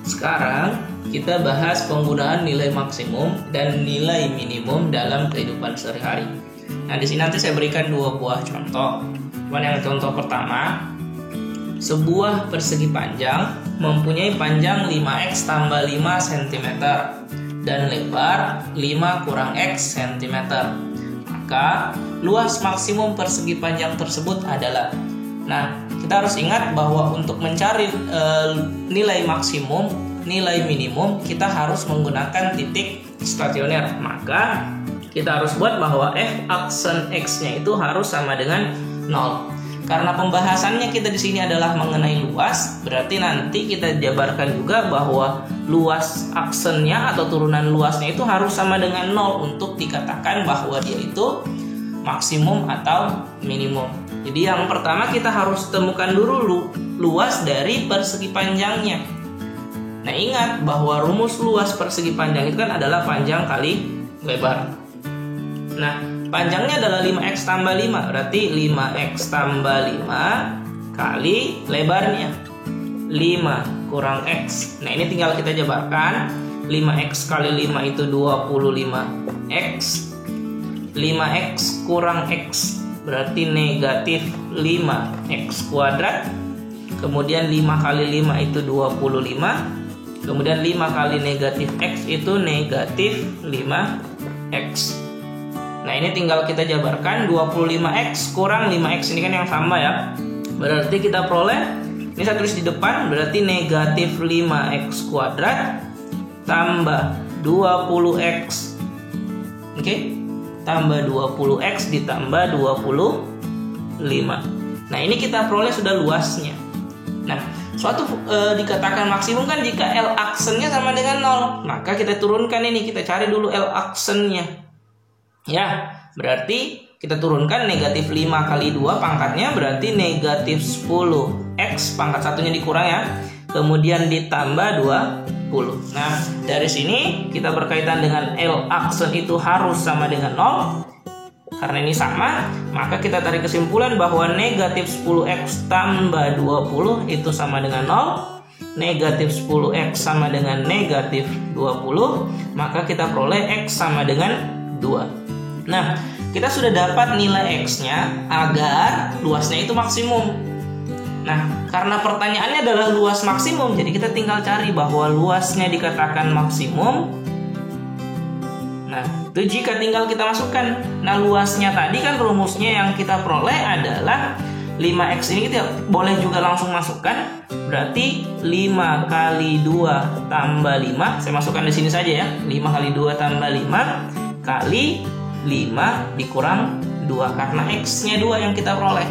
Sekarang kita bahas penggunaan nilai maksimum dan nilai minimum dalam kehidupan sehari-hari. Nah, di sini nanti saya berikan 2 buah contoh. Yang contoh pertama, sebuah persegi panjang mempunyai panjang 5x tambah 5 cm dan lebar 5 kurang x cm. Maka luas maksimum persegi panjang tersebut adalah. Nah, kita harus ingat bahwa untuk mencari nilai maksimum, nilai minimum, kita harus menggunakan titik stasioner. Maka kita harus buat bahwa f-aksen x-nya itu harus sama dengan 0. Karena pembahasannya kita di sini adalah mengenai luas, berarti nanti kita jabarkan juga bahwa luas aksennya atau turunan luasnya itu harus sama dengan 0 untuk dikatakan bahwa dia itu maksimum atau minimum. Jadi yang pertama kita harus temukan dulu luas dari persegi panjangnya. Nah, ingat bahwa rumus luas persegi panjang itu kan adalah panjang kali lebar. Nah, panjangnya adalah 5x tambah 5, berarti 5x tambah 5 kali lebarnya 5 kurang x. Nah, ini tinggal kita jabarkan. 5x kali 5 itu 25x. 5x kurang x berarti negatif 5x kuadrat. Kemudian 5 kali 5 itu 25. Kemudian 5 kali negatif x itu negatif 5x. Nah, ini tinggal kita jabarkan. 25x kurang 5x ini kan yang sama ya. Berarti kita peroleh, ini saya tulis di depan, berarti negatif 5x kuadrat tambah 20x. Oke? Tambah 20x ditambah 25. Nah, ini kita peroleh sudah luasnya. Nah, suatu dikatakan maksimum kan jika L aksennya sama dengan 0. Maka kita turunkan ini, kita cari dulu L aksennya. Ya, berarti kita turunkan negatif 5 kali 2 pangkatnya berarti negatif 10x, pangkat satunya dikurang ya. Kemudian ditambah 20. Nah, dari sini kita berkaitan dengan L aksen itu harus sama dengan 0. Karena ini sama, maka kita tarik kesimpulan bahwa negatif 10x tambah 20 itu sama dengan 0. Negatif 10x sama dengan negatif 20, maka kita peroleh x sama dengan 2. Nah, kita sudah dapat nilai x-nya agar luasnya itu maksimum. Nah, karena pertanyaannya adalah luas maksimum, jadi kita tinggal cari bahwa luasnya dikatakan maksimum. Nah, itu jika tinggal kita masukkan. Nah, luasnya tadi kan rumusnya yang kita peroleh adalah 5x ini kita boleh juga langsung masukkan. Berarti 5 kali 2 tambah 5. Saya masukkan di sini saja ya. 5 kali 2 tambah 5 kali 5 dikurang 2 karena x-nya 2 yang kita peroleh.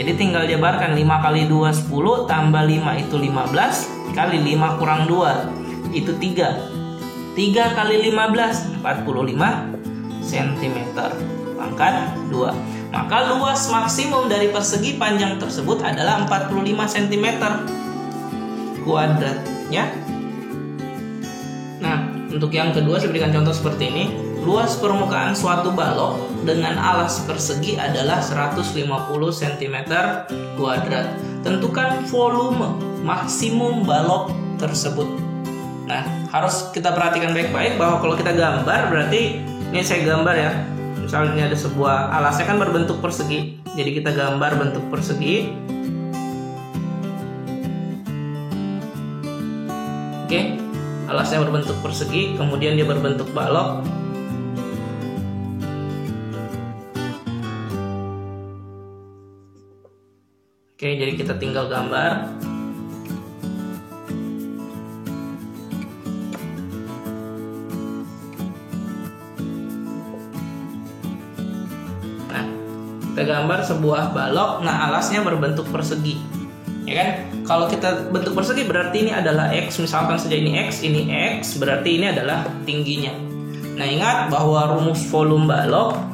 Jadi tinggal jabarkan 5 kali 2 10 tambah 5 itu 15 kali 5 kurang 2 itu 3. 3 kali 15 45 cm pangkat 2. Maka luas maksimum dari persegi panjang tersebut adalah 45 cm kuadrat ya. Nah, untuk yang kedua saya berikan contoh seperti ini. Luas permukaan suatu balok dengan alas persegi adalah 150 cm kuadrat. Tentukan volume maksimum balok tersebut. Nah, harus kita perhatikan baik-baik bahwa kalau kita gambar, berarti ini saya gambar ya. Misalnya ada sebuah alasnya kan berbentuk persegi. Jadi kita gambar bentuk persegi. Oke, alasnya berbentuk persegi, kemudian dia berbentuk balok. Oke, jadi kita tinggal gambar. Nah, kita gambar sebuah balok. Nah, alasnya berbentuk persegi, ya kan? Kalau kita bentuk persegi berarti ini adalah x. Misalkan saja ini x, berarti ini adalah tingginya. Nah, ingat bahwa rumus volume balok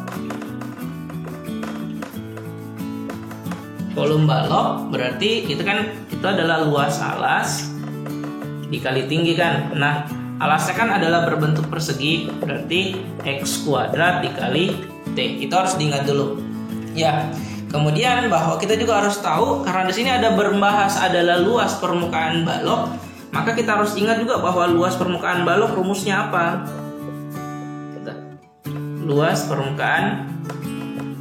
berarti itu adalah luas alas dikali tinggi kan. Nah, alasnya kan adalah berbentuk persegi, berarti x kuadrat dikali t. Itu harus diingat dulu ya. Kemudian bahwa kita juga harus tahu, karena di sini ada berbahas adalah luas permukaan balok, maka kita harus ingat juga bahwa luas permukaan balok rumusnya apa? Luas permukaan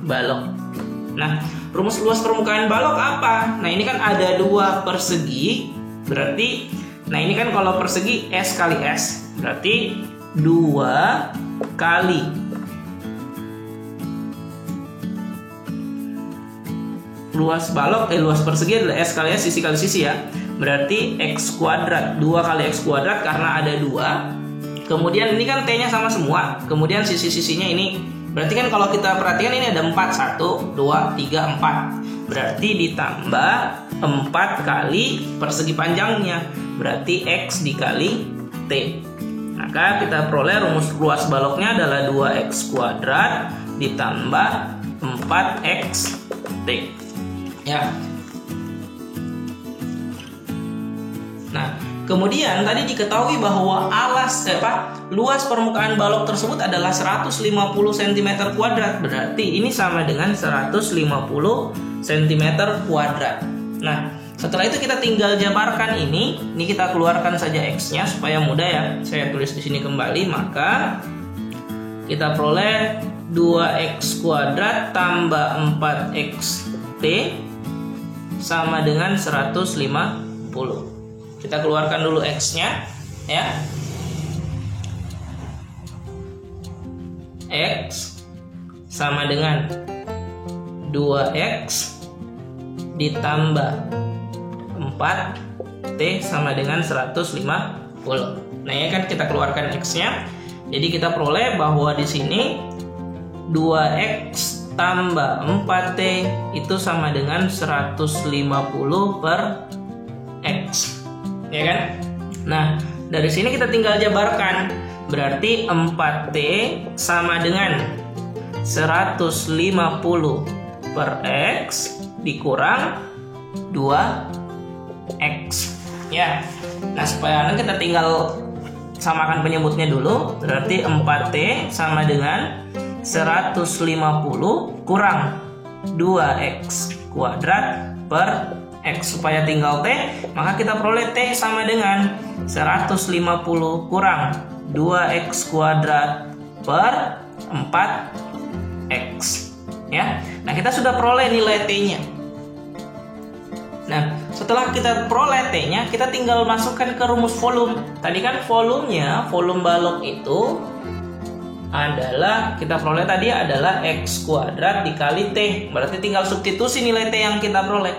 balok. Nah, rumus luas permukaan balok apa? Nah, ini kan ada 2 persegi, berarti, nah ini kan kalau persegi S kali S, berarti 2 kali luas balok, luas persegi adalah S kali S, sisi kali sisi ya. Berarti X kuadrat, 2 kali X kuadrat karena ada 2. Kemudian ini kan T-nya sama semua. Kemudian sisi-sisinya ini, berarti kan kalau kita perhatikan ini ada 4, 1, 2, 3, 4. Berarti ditambah 4 kali persegi panjangnya. Berarti X dikali T. Maka kita peroleh rumus luas baloknya adalah 2X kuadrat ditambah 4X T. Ya. Nah, kemudian tadi diketahui bahwa luas permukaan balok tersebut adalah 150 cm kuadrat. Berarti ini sama dengan 150 cm kuadrat. Nah, setelah itu kita tinggal jabarkan ini kita keluarkan saja X-nya supaya mudah ya. Saya tulis di sini kembali, maka kita peroleh 2X kuadrat tambah 4X T sama dengan 150. Kita keluarkan dulu X-nya ya. X sama dengan 2X ditambah 4 T sama dengan 150. Nah, ya kan kita keluarkan X-nya. Jadi kita peroleh bahwa di sini 2X tambah 4T itu sama dengan 150 per X. Ya kan? Nah, dari sini kita tinggal jabarkan. Berarti 4T sama dengan 150 per X dikurang 2X. Ya. Nah, supaya kita tinggal samakan penyebutnya dulu. Berarti 4T sama dengan 150 kurang 2X kuadrat per X. Supaya tinggal T, maka kita peroleh T sama dengan 150 kurang 2X kuadrat per 4X. Ya. Nah, kita sudah peroleh nilai T-nya. Nah, setelah kita peroleh T-nya, kita tinggal masukkan ke rumus volume. Tadi kan volumenya, volume balok itu adalah, kita peroleh tadi adalah X kuadrat dikali T. Berarti tinggal substitusi nilai T yang kita peroleh.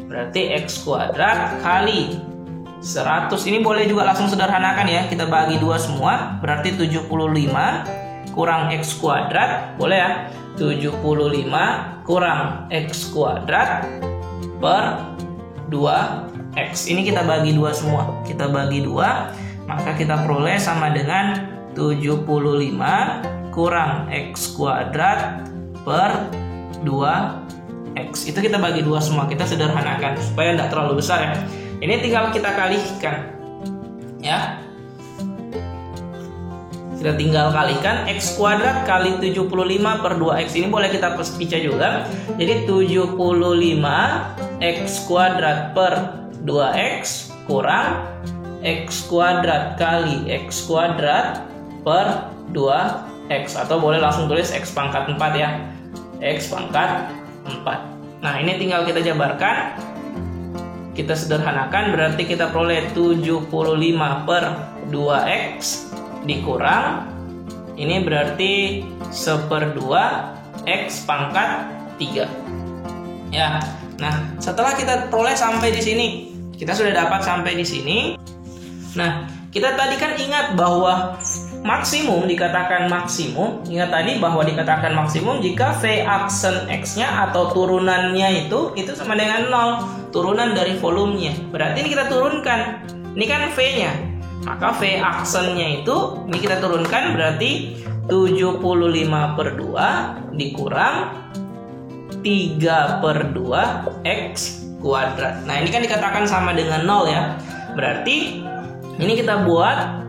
Berarti X kuadrat kali 100. Ini boleh juga langsung sederhanakan ya. Kita bagi 2 semua. Berarti 75 kurang X kuadrat. Boleh ya. 75 kurang X kuadrat per 2X. Ini kita bagi 2 semua. Kita bagi 2, maka kita peroleh sama dengan 75 kurang X kuadrat per 2X. Itu kita bagi 2 semua. Kita sederhanakan supaya tidak terlalu besar ya. Ini tinggal kita kalikan ya. Kita tinggal kalikan X kuadrat kali 75 per 2X. Ini boleh kita pecah juga. Jadi 75 X kuadrat per 2X kurang X kuadrat kali X kuadrat per 2X. Atau boleh langsung tulis X pangkat 4 ya. X pangkat 4. Nah, ini tinggal kita jabarkan. Kita sederhanakan, berarti kita peroleh 75 per 2X dikurang, ini berarti 1/2 X pangkat 3 ya. Nah, setelah kita peroleh sampai di sini, kita sudah dapat sampai di sini. Nah, kita tadi kan ingat bahwa maksimum dikatakan maksimum. Ingat tadi bahwa dikatakan maksimum jika V aksen X-nya atau turunannya itu sama dengan 0, turunan dari volumenya. Berarti ini kita turunkan. Ini kan V-nya. Maka V aksennya itu ini kita turunkan, berarti 75 per 2 dikurang 3 per 2 X kuadrat. Nah, ini kan dikatakan sama dengan 0 ya. Berarti ini kita buat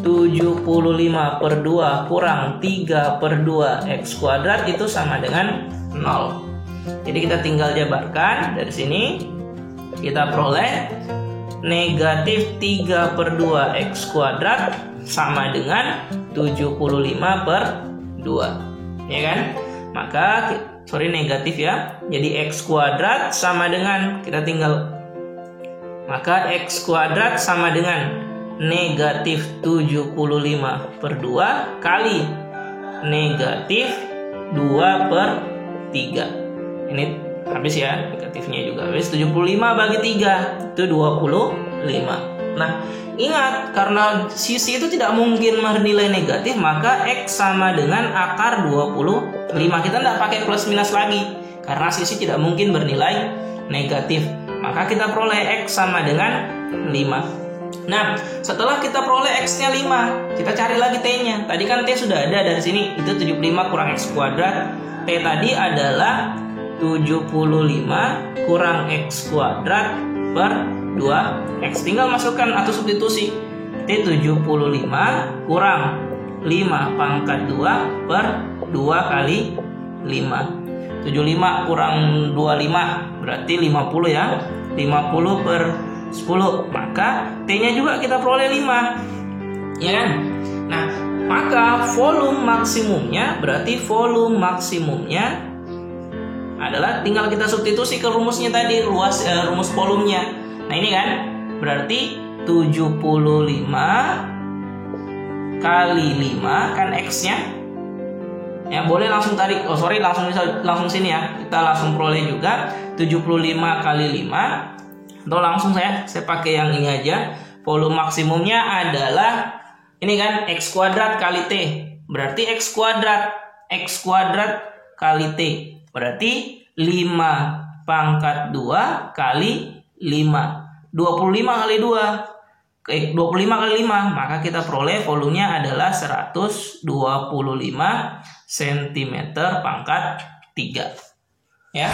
75 per 2 kurang 3 per 2 X kuadrat itu sama dengan 0. Jadi kita tinggal jabarkan dari sini. Kita peroleh negatif 3/2 X kuadrat sama dengan 75/2. Ya kan? Maka negatif ya. Jadi X kuadrat sama dengan, kita tinggal, maka X kuadrat sama dengan negatif 75/2 kali negatif 2/3. Ini habis ya, negatifnya juga habis. 75 bagi 3 itu 25. Nah, ingat, karena sisi itu tidak mungkin bernilai negatif, maka X sama dengan akar 25. Kita tidak pakai plus minus lagi, karena sisi tidak mungkin bernilai negatif. Maka kita peroleh X sama dengan 5. Nah, setelah kita peroleh X-nya 5, kita cari lagi T-nya. Tadi kan T sudah ada dari sini, itu 75 kurang X kuadrat. T tadi adalah 75 kurang X kuadrat per 2X. Tinggal masukkan atau substitusi. T 75 kurang 5 pangkat 2 per 2 kali 5. 75 kurang 25 berarti 50 ya. 50 per 10. Maka T-nya juga kita peroleh 5. Ya kan? Nah, maka volume maksimumnya, berarti volume maksimumnya adalah tinggal kita substitusi ke rumusnya tadi, rumus volumenya. Nah, ini kan berarti 75 kali 5 kan X-nya. Ya, boleh langsung tarik. Langsung sini ya. Kita langsung peroleh juga 75 kali 5. Atau langsung saya pakai yang ini aja. Volume maksimumnya adalah ini kan X kuadrat kali T. Berarti X kuadrat kali T. Berarti 5 pangkat 2 kali 5. 25 kali 2. 25 kali 5. Maka kita peroleh volumenya adalah 125 cm pangkat 3. Ya.